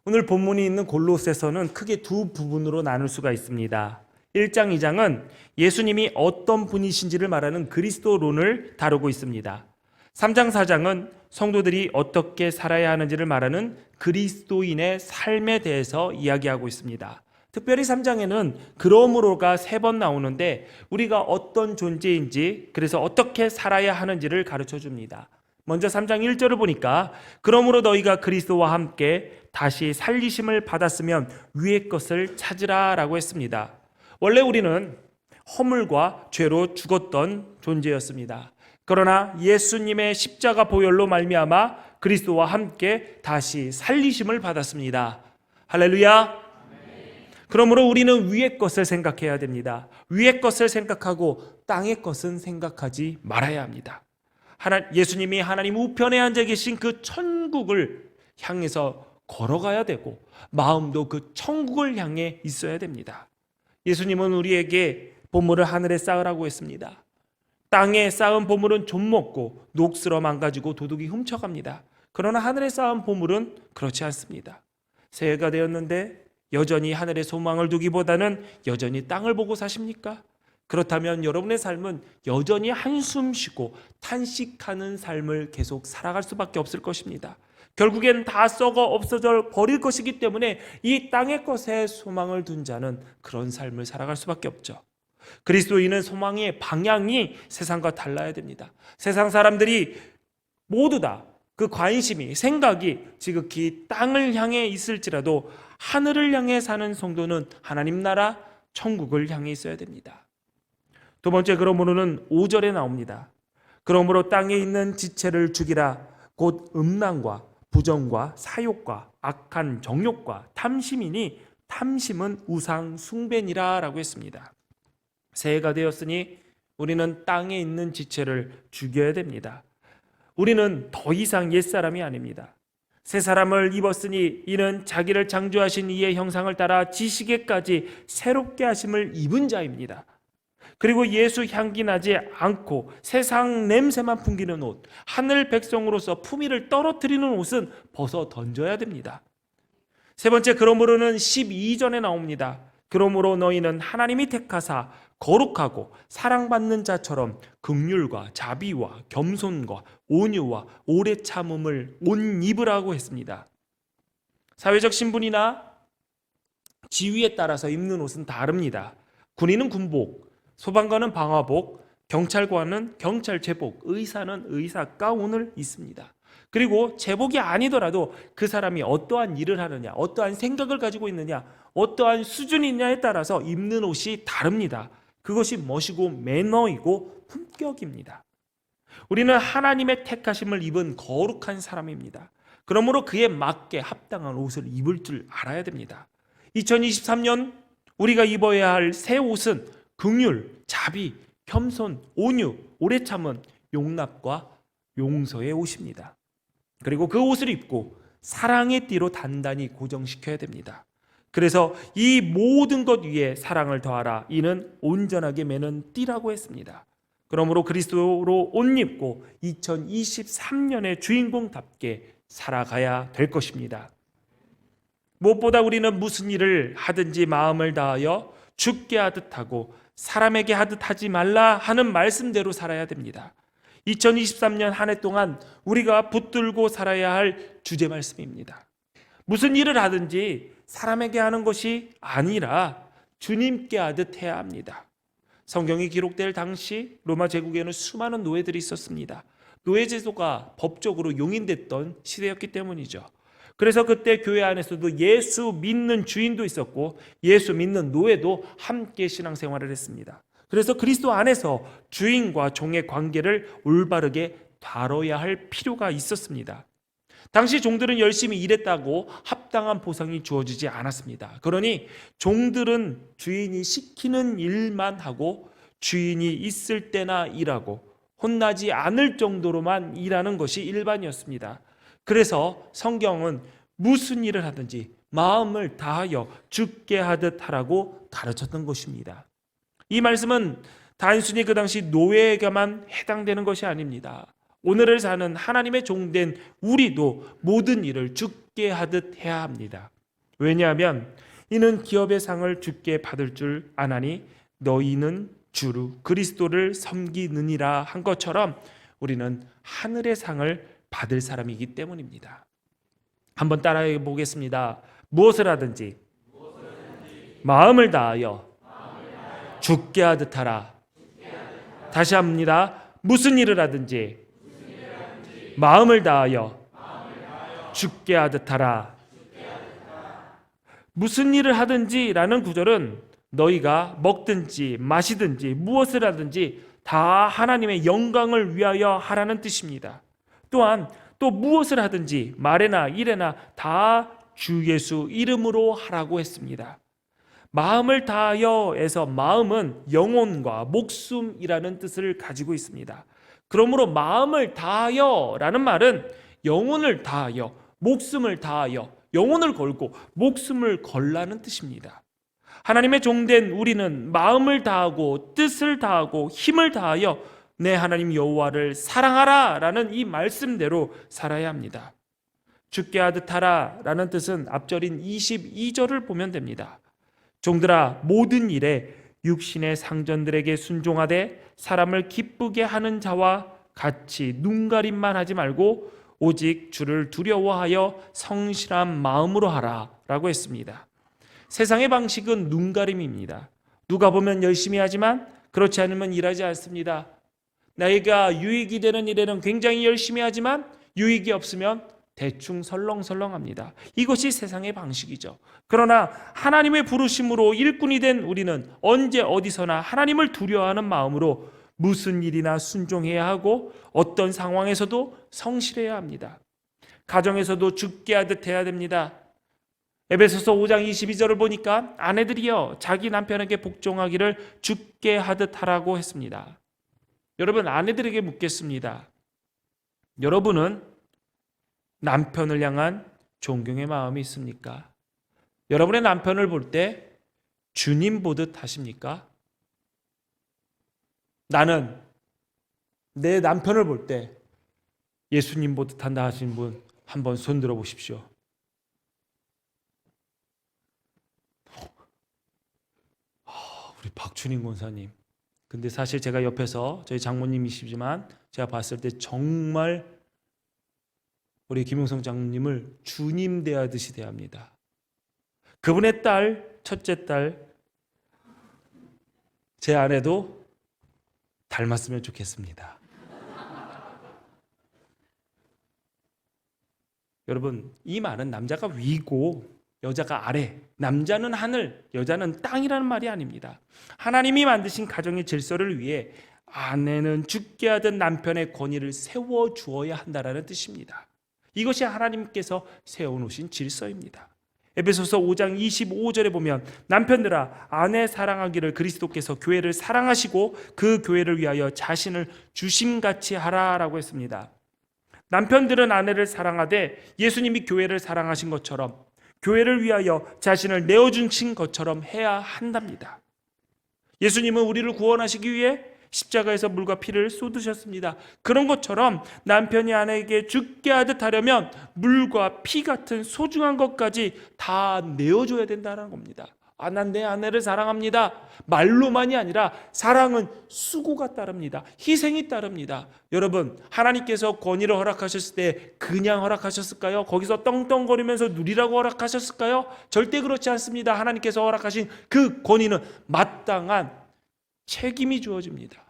오늘 본문이 있는 골로새서는 크게 두 부분으로 나눌 수가 있습니다. 1장, 2장은 예수님이 어떤 분이신지를 말하는 그리스도론을 다루고 있습니다. 3장, 4장은 성도들이 어떻게 살아야 하는지를 말하는 그리스도인의 삶에 대해서 이야기하고 있습니다. 특별히 3장에는 그러므로가 3번 나오는데 우리가 어떤 존재인지, 그래서 어떻게 살아야 하는지를 가르쳐 줍니다. 먼저 3장 1절을 보니까 그러므로 너희가 그리스도와 함께 다시 살리심을 받았으면 위의 것을 찾으라 라고 했습니다. 원래 우리는 허물과 죄로 죽었던 존재였습니다. 그러나 예수님의 십자가 보혈로 말미암아 그리스도와 함께 다시 살리심을 받았습니다. 할렐루야. 그러므로 우리는 위의 것을 생각해야 됩니다. 위의 것을 생각하고 땅의 것은 생각하지 말아야 합니다. 예수님이 하나님 우편에 앉아 계신 그 천국을 향해서 걸어가야 되고 마음도 그 천국을 향해 있어야 됩니다. 예수님은 우리에게 보물을 하늘에 쌓으라고 했습니다. 땅에 쌓은 보물은 좀먹고 녹슬어 망가지고 도둑이 훔쳐갑니다. 그러나 하늘에 쌓은 보물은 그렇지 않습니다. 새해가 되었는데 여전히 하늘에 소망을 두기보다는 여전히 땅을 보고 사십니까? 그렇다면 여러분의 삶은 여전히 한숨 쉬고 탄식하는 삶을 계속 살아갈 수밖에 없을 것입니다. 결국엔 다 썩어 없어져 버릴 것이기 때문에 이 땅의 것에 소망을 둔 자는 그런 삶을 살아갈 수밖에 없죠. 그리스도인은 소망의 방향이 세상과 달라야 됩니다. 세상 사람들이 모두 다 그 관심이, 생각이 지극히 땅을 향해 있을지라도 하늘을 향해 사는 성도는 하나님 나라 천국을 향해 있어야 됩니다. 두 번째, 그러므로는 5절에 나옵니다. 그러므로 땅에 있는 지체를 죽이라. 곧 음란과 부정과 사욕과 악한 정욕과 탐심이니 탐심은 우상 숭배니라 라고 했습니다. 새해가 되었으니 우리는 땅에 있는 지체를 죽여야 됩니다. 우리는 더 이상 옛사람이 아닙니다. 새 사람을 입었으니 이는 자기를 창조하신 이의 형상을 따라 지식에까지 새롭게 하심을 입은 자입니다. 그리고 예수 향기 나지 않고 세상 냄새만 풍기는 옷, 하늘 백성으로서 품위를 떨어뜨리는 옷은 벗어 던져야 됩니다. 세 번째, 그러므로는 12절에 나옵니다. 그러므로 너희는 하나님이 택하사 거룩하고 사랑받는 자처럼 긍휼과 자비와 겸손과 온유와 오래 참음을 옷 입으라고 했습니다. 사회적 신분이나 지위에 따라서 입는 옷은 다릅니다. 군인은 군복, 소방관은 방화복, 경찰관은 경찰 제복, 의사는 의사 가운을 입습니다. 그리고 제복이 아니더라도 그 사람이 어떠한 일을 하느냐, 어떠한 생각을 가지고 있느냐, 어떠한 수준이 있냐에 따라서 입는 옷이 다릅니다. 그것이 멋이고 매너이고 품격입니다. 우리는 하나님의 택하심을 입은 거룩한 사람입니다. 그러므로 그에 맞게 합당한 옷을 입을 줄 알아야 됩니다. 2023년 우리가 입어야 할 새 옷은 긍휼, 자비, 겸손, 온유, 오래 참은 용납과 용서의 옷입니다. 그리고 그 옷을 입고 사랑의 띠로 단단히 고정시켜야 됩니다. 그래서 이 모든 것 위에 사랑을 더하라. 이는 온전하게 매는 띠라고 했습니다. 그러므로 그리스도로 옷 입고 2023년의 주인공답게 살아가야 될 것입니다. 무엇보다 우리는 무슨 일을 하든지 마음을 다하여 죽게 하듯 하고 사람에게 하듯 하지 말라 하는 말씀대로 살아야 됩니다. 2023년 한 해 동안 우리가 붙들고 살아야 할 주제 말씀입니다. 무슨 일을 하든지 사람에게 하는 것이 아니라 주님께 하듯 해야 합니다. 성경이 기록될 당시 로마 제국에는 수많은 노예들이 있었습니다. 노예 제도가 법적으로 용인됐던 시대였기 때문이죠. 그래서 그때 교회 안에서도 예수 믿는 주인도 있었고 예수 믿는 노예도 함께 신앙생활을 했습니다. 그래서 그리스도 안에서 주인과 종의 관계를 올바르게 다뤄야 할 필요가 있었습니다. 당시 종들은 열심히 일했다고 합당한 보상이 주어지지 않았습니다. 그러니 종들은 주인이 시키는 일만 하고 주인이 있을 때나 일하고 혼나지 않을 정도로만 일하는 것이 일반이었습니다. 그래서 성경은 무슨 일을 하든지 마음을 다하여 죽게 하듯 하라고 가르쳤던 것입니다. 이 말씀은 단순히 그 당시 노예에게만 해당되는 것이 아닙니다. 오늘을 사는 하나님의 종된 우리도 모든 일을 죽게 하듯 해야 합니다. 왜냐하면 이는 기업의 상을 주께 받을 줄 아나니 너희는 주루 그리스도를 섬기느니라 한 것처럼 우리는 하늘의 상을 받을 사람이기 때문입니다. 한번 따라해 보겠습니다. 무엇을 하든지 마음을 다하여 주께 하듯 하라. 다시 합니다. 무슨 일을 하든지 마음을 다하여 주께 하듯 하라. 무슨 일을 하든지 라는 구절은 너희가 먹든지 마시든지 무엇을 하든지 다 하나님의 영광을 위하여 하라는 뜻입니다. 또한 또 무엇을 하든지 말에나 일에나 다 주 예수 이름으로 하라고 했습니다. 마음을 다하여에서 마음은 영혼과 목숨이라는 뜻을 가지고 있습니다. 그러므로 마음을 다하여라는 말은 영혼을 다하여, 목숨을 다하여, 영혼을 걸고 목숨을 걸라는 뜻입니다. 하나님의 종된 우리는 마음을 다하고 뜻을 다하고 힘을 다하여 내 하나님 여호와를 사랑하라 라는 이 말씀대로 살아야 합니다. 주께 하듯 하라 라는 뜻은 앞절인 22절을 보면 됩니다. 종들아 모든 일에 육신의 상전들에게 순종하되 사람을 기쁘게 하는 자와 같이 눈가림만 하지 말고 오직 주를 두려워하여 성실한 마음으로 하라 라고 했습니다. 세상의 방식은 눈가림입니다. 누가 보면 열심히 하지만 그렇지 않으면 일하지 않습니다. 나이가 유익이 되는 일에는 굉장히 열심히 하지만 유익이 없으면 대충 설렁설렁합니다. 이것이 세상의 방식이죠. 그러나 하나님의 부르심으로 일꾼이 된 우리는 언제 어디서나 하나님을 두려워하는 마음으로 무슨 일이나 순종해야 하고 어떤 상황에서도 성실해야 합니다. 가정에서도 죽게 하듯 해야 됩니다. 에베소서 5장 22절을 보니까 아내들이여 자기 남편에게 복종하기를 죽게 하듯 하라고 했습니다. 여러분, 아내들에게 묻겠습니다. 여러분은 남편을 향한 존경의 마음이 있습니까? 여러분의 남편을 볼 때 주님 보듯 하십니까? 나는 내 남편을 볼 때 예수님 보듯 한다 하시는 분 한번 손 들어 보십시오. 우리 박춘인 권사님. 근데 사실 제가 옆에서 저희 장모님이시지만 제가 봤을 때 정말 우리 김용성 장모님을 주님 대하듯이 대합니다. 그분의 딸, 첫째 딸, 제 아내도 닮았으면 좋겠습니다. 여러분, 이 말은 남자가 위고 여자가 아래, 남자는 하늘, 여자는 땅이라는 말이 아닙니다. 하나님이 만드신 가정의 질서를 위해 아내는 죽게 하던 남편의 권위를 세워주어야 한다는 뜻입니다. 이것이 하나님께서 세워놓으신 질서입니다. 에베소서 5장 25절에 보면 남편들아 아내 사랑하기를 그리스도께서 교회를 사랑하시고 그 교회를 위하여 자신을 주심같이 하라라고 했습니다. 남편들은 아내를 사랑하되 예수님이 교회를 사랑하신 것처럼 교회를 위하여 자신을 내어주신 것처럼 해야 한답니다. 예수님은 우리를 구원하시기 위해 십자가에서 물과 피를 쏟으셨습니다. 그런 것처럼 남편이 아내에게 죽게 하듯 하려면 물과 피 같은 소중한 것까지 다 내어줘야 된다는 겁니다. 난 내 아내를 사랑합니다. 말로만이 아니라 사랑은 수고가 따릅니다. 희생이 따릅니다. 여러분, 하나님께서 권위를 허락하셨을 때 그냥 허락하셨을까요? 거기서 떵떵거리면서 누리라고 허락하셨을까요? 절대 그렇지 않습니다. 하나님께서 허락하신 그 권위는 마땅한 책임이 주어집니다.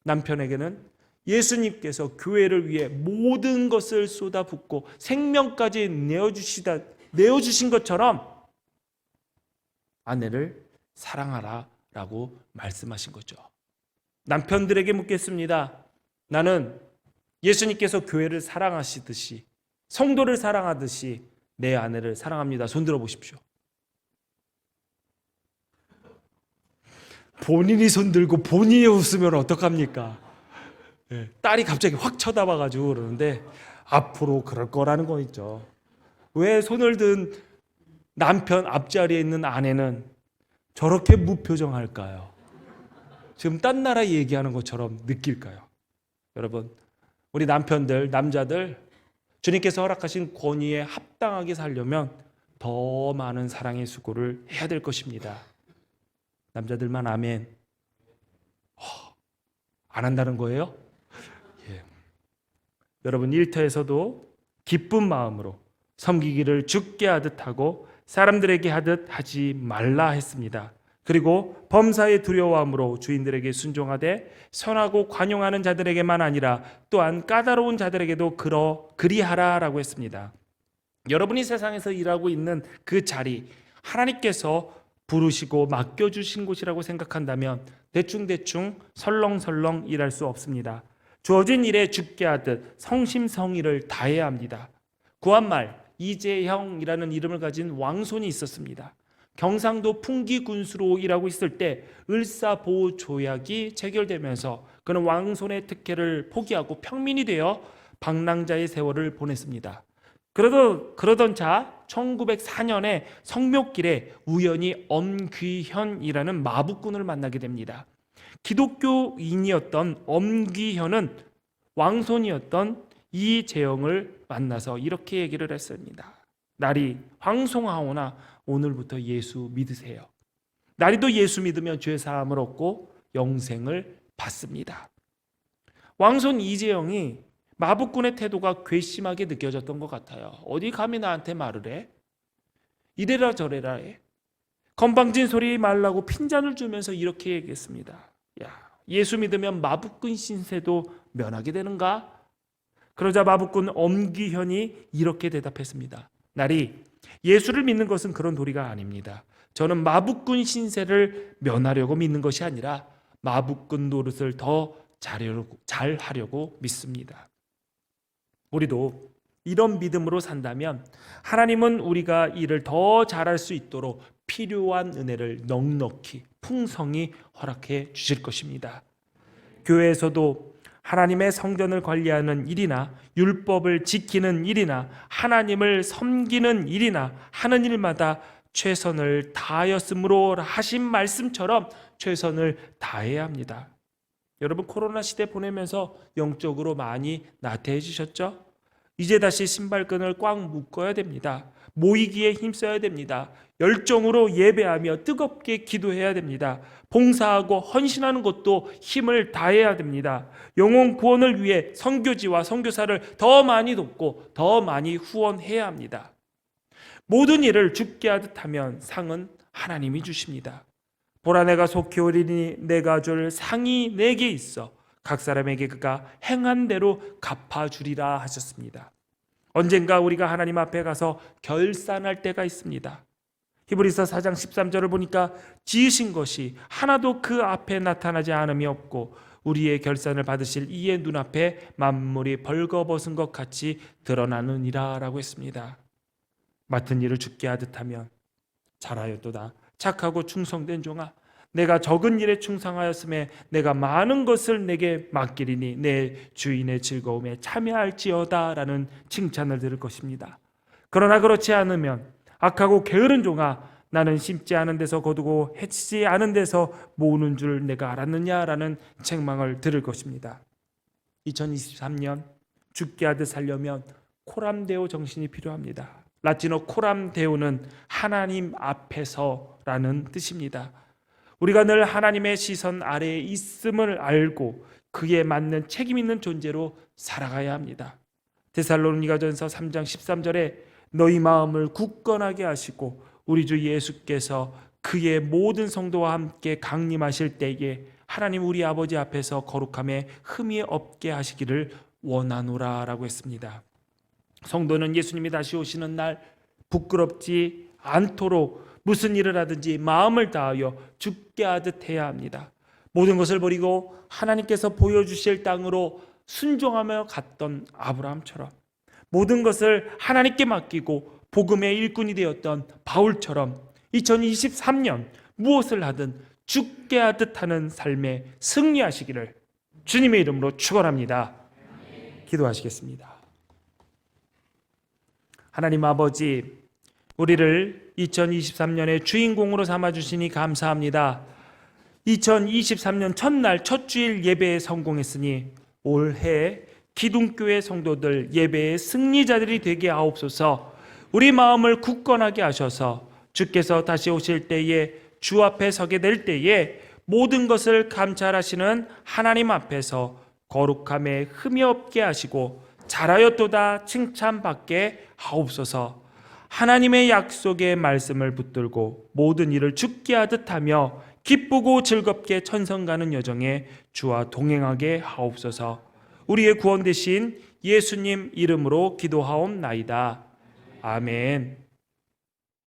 남편에게는 예수님께서 교회를 위해 모든 것을 쏟아붓고 생명까지 내어주신 것처럼 아내를 사랑하라 라고 말씀하신 거죠. 남편들에게 묻겠습니다. 나는 예수님께서 교회를 사랑하시듯이 성도를 사랑하듯이 내 아내를 사랑합니다. 손 들어 보십시오. 본인이 손 들고 본인이 웃으면 어떡합니까? 딸이 갑자기 확 쳐다봐가지고 그러는데 앞으로 그럴 거라는 거 있죠. 왜 손을 든 남편 앞자리에 있는 아내는 저렇게 무표정할까요? 지금 딴 나라 얘기하는 것처럼 느낄까요? 여러분, 우리 남편들, 남자들 주님께서 허락하신 권위에 합당하게 살려면 더 많은 사랑의 수고를 해야 될 것입니다. 남자들만 아멘. 안 한다는 거예요? 예. 여러분, 일터에서도 기쁜 마음으로 섬기기를 주께 하듯 하고 사람들에게 하듯 하지 말라 했습니다. 그리고 범사의 두려워함으로 주인들에게 순종하되 선하고 관용하는 자들에게만 아니라 또한 까다로운 자들에게도 그리하라라고 했습니다. 여러분이 세상에서 일하고 있는 그 자리, 하나님께서 부르시고 맡겨주신 곳이라고 생각한다면 대충대충 설렁설렁 일할 수 없습니다. 주어진 일에 죽게 하듯 성심성의를 다해야 합니다. 구한말 이재형이라는 이름을 가진 왕손이 있었습니다. 경상도 풍기군수로 일하고 있을 때 을사보조약이 체결되면서 그는 왕손의 특혜를 포기하고 평민이 되어 방랑자의 세월을 보냈습니다. 그러던 차 1904년에 성묘길에 우연히 엄귀현이라는 마북군을 만나게 됩니다. 기독교인이었던 엄귀현은 왕손이었던 이재영을 만나서 이렇게 얘기를 했습니다. 나리 황송하오나 오늘부터 예수 믿으세요. 나리도 예수 믿으면 죄사함을 얻고 영생을 받습니다. 왕손 이재영이 마북군의 태도가 괘씸하게 느껴졌던 것 같아요. 어디 감히 나한테 말을 해? 이래라 저래라 해. 건방진 소리 말라고 핀잔을 주면서 이렇게 얘기했습니다. 야, 예수 믿으면 마북군 신세도 면하게 되는가? 그러자 마북군 엄기현이 이렇게 대답했습니다. 나리, 예수를 믿는 것은 그런 도리가 아닙니다. 저는 마북군 신세를 면하려고 믿는 것이 아니라 마북군 노릇을 더 잘하려고 믿습니다. 우리도 이런 믿음으로 산다면 하나님은 우리가 일을 더 잘할 수 있도록 필요한 은혜를 넉넉히 풍성히 허락해 주실 것입니다. 교회에서도 하나님의 성전을 관리하는 일이나 율법을 지키는 일이나 하나님을 섬기는 일이나 하는 일마다 최선을 다하였으므로 하신 말씀처럼 최선을 다해야 합니다. 여러분, 코로나 시대 보내면서 영적으로 많이 나태해지셨죠? 이제 다시 신발끈을 꽉 묶어야 됩니다. 모이기에 힘써야 됩니다. 열정으로 예배하며 뜨겁게 기도해야 됩니다. 봉사하고 헌신하는 것도 힘을 다해야 됩니다. 영혼 구원을 위해 선교지와 선교사를 더 많이 돕고 더 많이 후원해야 합니다. 모든 일을 주께 하듯 하면 상은 하나님이 주십니다. 보라, 내가 속히 오리니 내가 줄 상이 내게 있어 각 사람에게 그가 행한 대로 갚아주리라 하셨습니다. 언젠가 우리가 하나님 앞에 가서 결산할 때가 있습니다. 히브리서 4장 13절을 보니까 지으신 것이 하나도 그 앞에 나타나지 않음이 없고 우리의 결산을 받으실 이의 눈앞에 만물이 벌거벗은 것 같이 드러나느니라 라고 했습니다. 맡은 일을 주께 하듯 하면 잘하였도다. 착하고 충성된 종아, 내가 적은 일에 충성하였음에 내가 많은 것을 내게 맡기리니 내 주인의 즐거움에 참여할지어다 라는 칭찬을 들을 것입니다. 그러나 그렇지 않으면 악하고 게으른 종아, 나는 심지 않은 데서 거두고 해치지 않은 데서 모으는 줄 내가 알았느냐라는 책망을 들을 것입니다. 2023년 죽게 하듯 살려면 코람데오 정신이 필요합니다. 라틴어 코람데오는 하나님 앞에서라는 뜻입니다. 우리가 늘 하나님의 시선 아래에 있음을 알고 그에 맞는 책임 있는 존재로 살아가야 합니다. 데살로니가전서 3장 13절에 너희 마음을 굳건하게 하시고 우리 주 예수께서 그의 모든 성도와 함께 강림하실 때에 하나님 우리 아버지 앞에서 거룩함에 흠이 없게 하시기를 원하노라 라고 했습니다. 성도는 예수님이 다시 오시는 날 부끄럽지 않도록 무슨 일을 하든지 마음을 다하여 죽게 하듯 해야 합니다. 모든 것을 버리고 하나님께서 보여주실 땅으로 순종하며 갔던 아브라함처럼, 모든 것을 하나님께 맡기고 복음의 일꾼이 되었던 바울처럼 2023년 무엇을 하든 죽게 하듯 하는 삶에 승리하시기를 주님의 이름으로 축원합니다. 기도하시겠습니다. 하나님 아버지, 우리를 2023년의 주인공으로 삼아주시니 감사합니다. 2023년 첫날 첫 주일 예배에 성공했으니 올해 기둥교회 성도들 예배의 승리자들이 되게 하옵소서. 우리 마음을 굳건하게 하셔서 주께서 다시 오실 때에 주 앞에 서게 될 때에 모든 것을 감찰하시는 하나님 앞에서 거룩함에 흠이 없게 하시고 잘하였도다 칭찬받게 하옵소서. 하나님의 약속의 말씀을 붙들고 모든 일을 죽게 하듯 하며 기쁘고 즐겁게 천성 가는 여정에 주와 동행하게 하옵소서. 우리의 구원 되신 예수님 이름으로 기도하옵나이다. 아멘.